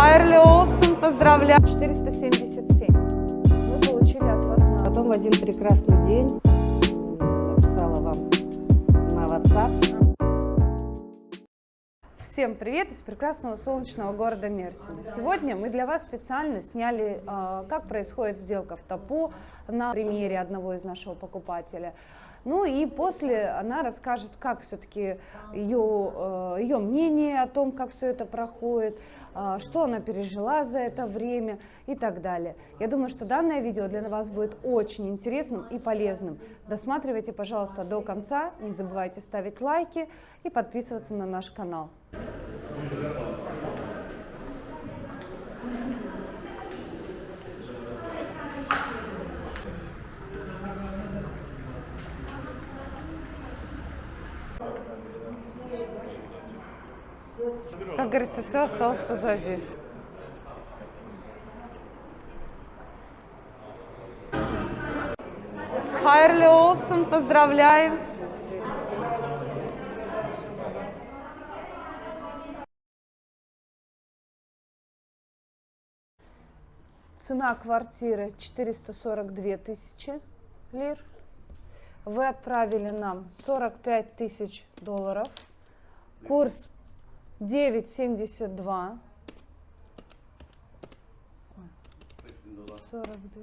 Хайрлі Олсен, поздравляю. 477. Мы получили от вас на... Потом в один прекрасный день написала вам на WhatsApp. Всем привет из прекрасного солнечного города Мерсина. Сегодня мы для вас специально сняли, как происходит сделка в ТАПУ на примере одного из нашего покупателя. Ну и после она расскажет, как все-таки ее мнение о том, как все это проходит, что она пережила за это время и так далее. Я думаю, что данное видео для вас будет очень интересным и полезным. Досматривайте, пожалуйста, до конца, не забывайте ставить лайки и подписываться на наш канал. Как говорится, все осталось позади. Хайрлі Олсен, поздравляем! Цена квартиры 442 тысячи лир. Вы отправили нам 45 тысяч долларов. Курс 9,72. 42.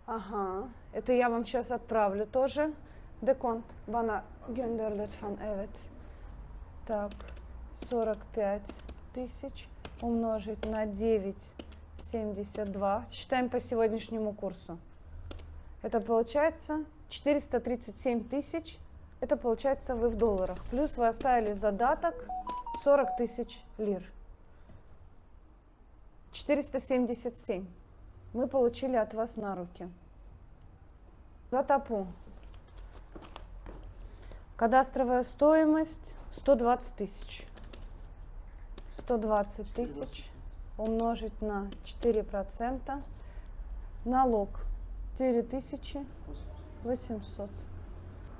Ага. Это я вам сейчас отправлю тоже. Деконт. Бана гендерлет фан эвет. Так. 45 тысяч умножить на 9,72. Считаем по сегодняшнему курсу. Это получается 437 тысяч. Это получается вы в долларах. Плюс вы оставили задаток 40 тысяч лир. 477 мы получили от вас на руки. За ТАПУ. Кадастровая стоимость 120 тысяч. 120 тысяч умножить на 4%. Налог 4800.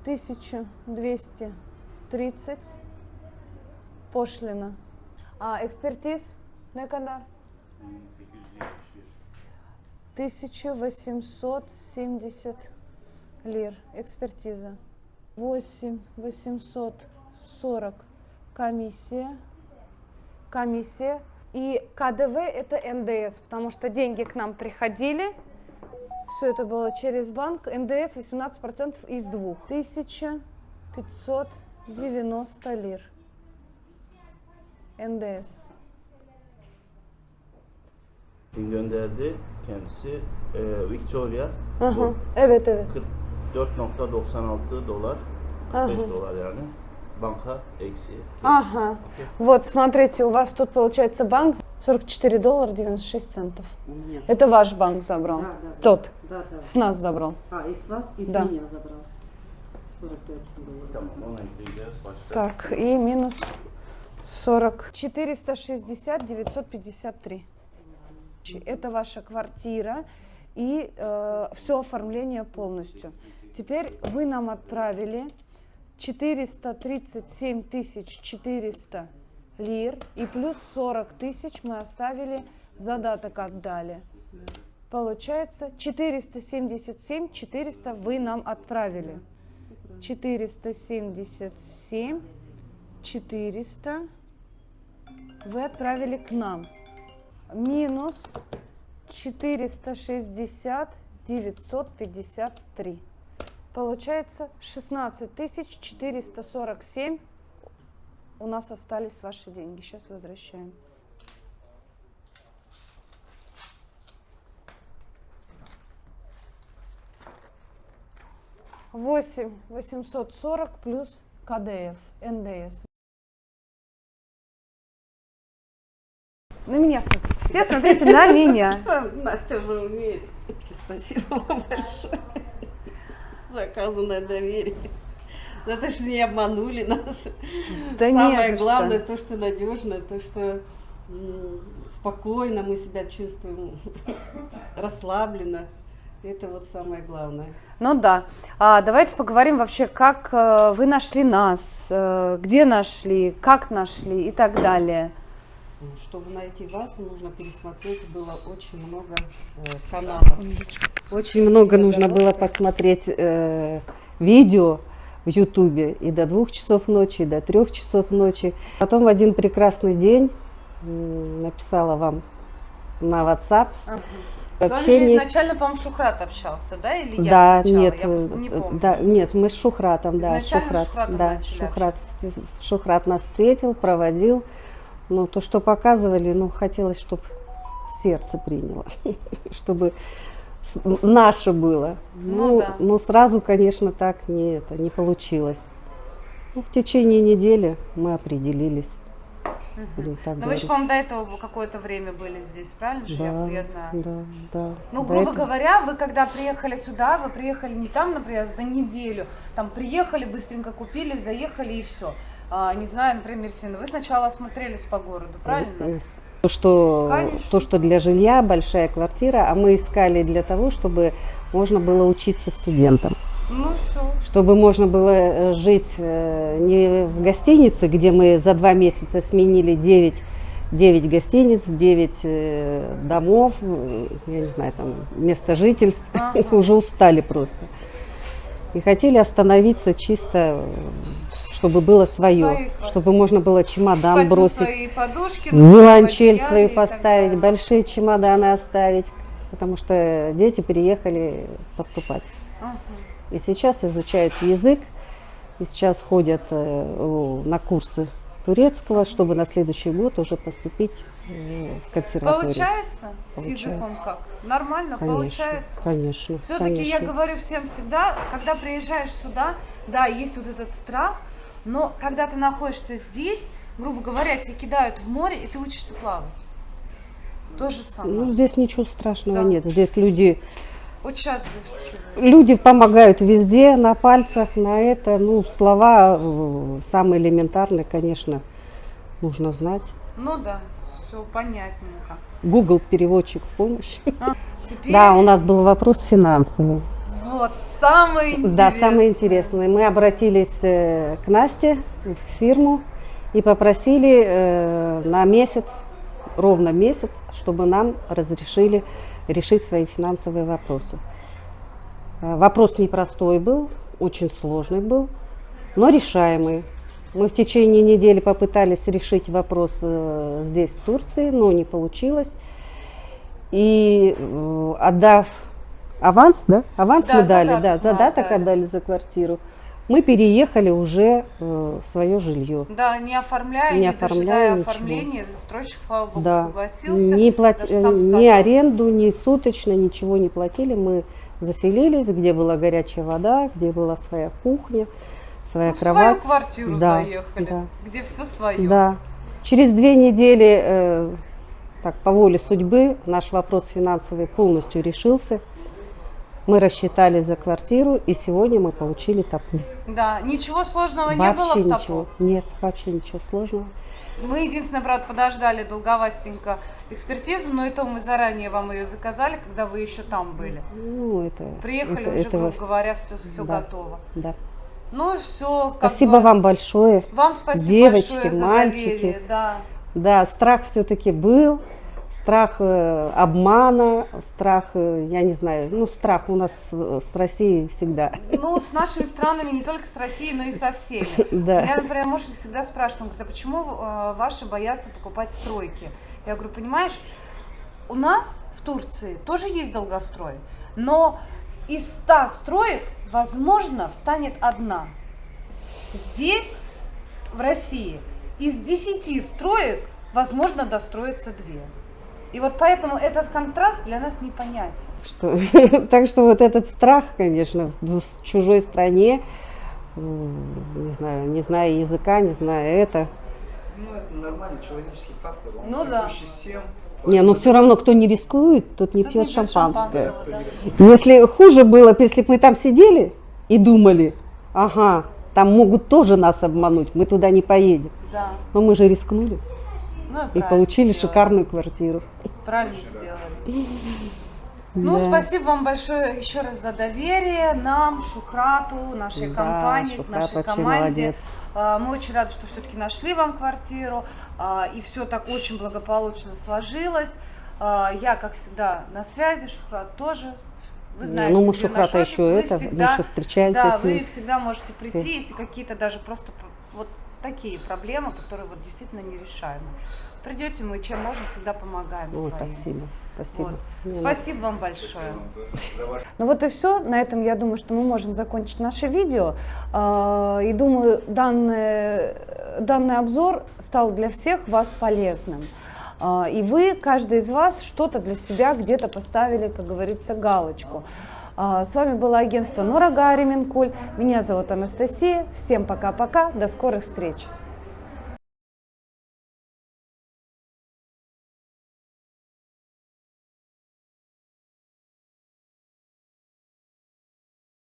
1230 пошлина. А экспертиз ne kadar? 1870 лир. Экспертиза. 8840 комиссия. Комиссия. И КДВ это НДС, потому что деньги к нам приходили. Все это было через банк. НДС 18% из 2. 1590 лир. NDS. Gönderdi kendisi Victoria. Evet evet. 44.96 dolar. 45 dolar yani. Банка экси. Ага. Вот, смотрите, у вас тут получается банк 44 доллара 96 центов. Это ваш банк забрал? Да, да, Тот? Да, да. С нас забрал? И с вас, и с Да. меня забрал. 45 долларов. Tamam, ona ekleyeceğiz başka. Так, и минус 40. 460 953. Это ваша квартира и все оформление полностью. Теперь вы нам отправили 437 400 лир и плюс 40 тысяч мы оставили, задаток отдали. Получается 477 400 вы нам отправили. 477 400 вы отправили к нам. Минус 460 953. Получается 16 447 у нас остались ваши деньги. Сейчас возвращаем. Восемь 840 плюс КДФ, НДС. На меня смотрите. Все смотрите на меня. Настя уже умеет. Спасибо вам большое за оказанное доверие. За то, что не обманули нас. Да Самое не за главное, что. то, что надежно, то, что спокойно мы себя чувствуем, расслабленно. Это вот самое главное. Ну да. Давайте поговорим вообще, как вы нашли нас, где нашли, как нашли и так далее. Чтобы найти вас, нужно пересмотреть было очень много каналов. Очень много нужно было посмотреть видео в Ютубе и до 2 часов ночи, и до 3 часов ночи. Потом в один прекрасный день написала вам на WhatsApp. С вами же изначально, по-моему, Шухрат общался, да? Или я Да, сначала? нет, Я просто не помню. да, нет, мы с Шухратом, да, Изначально с Шухратом да, начали Шухрат нас встретил, проводил. Ну, то, что показывали, ну, хотелось, чтобы сердце приняло, чтобы наше было. Ну, да. Но сразу, конечно, так не получилось. Ну, в течение недели мы определились. Будем так Но вы же, говорить. по-моему, до этого какое-то время были здесь, правильно же? Да, Я знаю. да. Ну, До грубо этого- говоря, вы когда приехали сюда, вы приехали не там, например, за неделю, там приехали, быстренько купили, заехали и все. Не знаю, например, Сина, вы сначала осмотрелись по городу, правильно? То, что для жилья большая квартира, а мы искали для того, чтобы можно было учиться студентам. Ну, все. Чтобы можно было жить не в гостинице, где мы за 2 месяца сменили 9 гостиниц, 9 домов, я не знаю, там, место жительств, уже устали просто. И хотели остановиться чисто, чтобы было свое, чтобы можно было чемодан Спать на бросить, свои подушки, виолончель одеяле свою и так поставить, далее. большие чемоданы оставить, потому что дети приехали поступать. И сейчас изучают язык, и сейчас ходят на курсы турецкого, чтобы на следующий год уже поступить в консерваторию. Получается? С Получается. языком как? Нормально Конечно, получается? конечно. Все-таки я конечно. говорю всем всегда, когда приезжаешь сюда, да, есть вот этот страх, но когда ты находишься здесь, грубо говоря, тебя кидают в море, и ты учишься плавать. То же самое. Ну, здесь ничего страшного Да. нет. Здесь люди Очень отзывчивые. Люди помогают везде, на пальцах, на это. Ну, слова самые элементарные, конечно, нужно знать. Ну да, все понятненько. Google переводчик в помощь. Теперь Да, у нас был вопрос финансовый. вот самое интересное. Да, самое интересное. Мы обратились к Насте в фирму и попросили на месяц, ровно месяц, чтобы нам разрешили решить свои финансовые вопросы. Вопрос непростой был, очень сложный был, но решаемый. Мы в течение недели попытались решить вопрос здесь, в Турции, но не получилось. И отдав аванс, да? Аванс Да, мы дали, задаток да, мы задаток отдали. отдали за квартиру. Мы переехали уже в свое жилье. Да, не оформляя, Не не оформляя дожидая ничего. оформления, застройщик, слава богу, Да. согласился. Не даже сам сказал. ни аренду, ни суточно, ничего не платили. Мы заселились, где была горячая вода, где была своя кухня, своя В кровать. свою квартиру Да, заехали, да. где все свое. Да. Через 2 недели, так, по воле судьбы, наш вопрос финансовый полностью решился. Мы рассчитались за квартиру, и сегодня мы получили топу. Да, ничего сложного не было Вообще в топу. ничего. Нет, вообще ничего сложного. Мы единственное, правда, подождали долговастенько экспертизу, но это мы заранее вам ее заказали, когда вы еще там были. Ну, это, Приехали это- уже, этого- грубо говоря, все да. готово. Да. Ну все, Спасибо вам большое. Вам спасибо девочки, большое за мальчики. доверие. Да. Да, страх все-таки был, страх обмана, страх, я не знаю, ну, страх у нас с Россией всегда. Ну, с нашими странами, не только с Россией, но и со всеми. Да. Меня, например, муж всегда спрашивает, он говорит, а почему ваши боятся покупать стройки? Я говорю, понимаешь, у нас в Турции тоже есть долгострой, но из 100 строек, возможно, встанет одна. Здесь, в России, из 10 строек, возможно, достроится 2. И вот поэтому этот контраст для нас непонятен. Так что вот этот страх, конечно, в чужой стране, не зная языка, не зная это. Ну, это нормальный человеческий фактор, он Ну да. присущий всем. Не, но все равно, кто не рискует, тот не Тут пьет не пьет шампанское. шампанского, да. Если хуже было, если бы мы там сидели и думали, ага, там могут тоже нас обмануть, мы туда не поедем. Да. Но мы же рискнули Ну, и правильно получили сделали. шикарную квартиру. Правильно сделали. Ну, Да. спасибо вам большое еще раз за доверие нам, Шухрату, нашей Да, компании, Шухрат нашей вообще команде. молодец. Мы очень рады, что все-таки нашли вам квартиру, и все так очень благополучно сложилось. Я, как всегда, на связи, Шухрат тоже. Вы знаете, Ну, мы где Шухрата наш офис, еще вы мы всегда- еще встречаемся Да, с вы ним. всегда можете прийти, Все. если какие-то даже просто вот такие проблемы, которые вот действительно нерешаемы. Придете, мы чем можем, всегда помогаем. Ой, своим. спасибо, спасибо. Вот. Ну, Спасибо вам большое. Спасибо вам тоже за ваш Ну вот и все. На этом, я думаю, что мы можем закончить наше видео. И думаю, данный обзор стал для всех вас полезным. И вы, каждый из вас, что-то для себя где-то поставили, как говорится, галочку. С вами было агентство Нурага Ареминкуль. Меня зовут Анастасия. Всем пока-пока. До скорых встреч.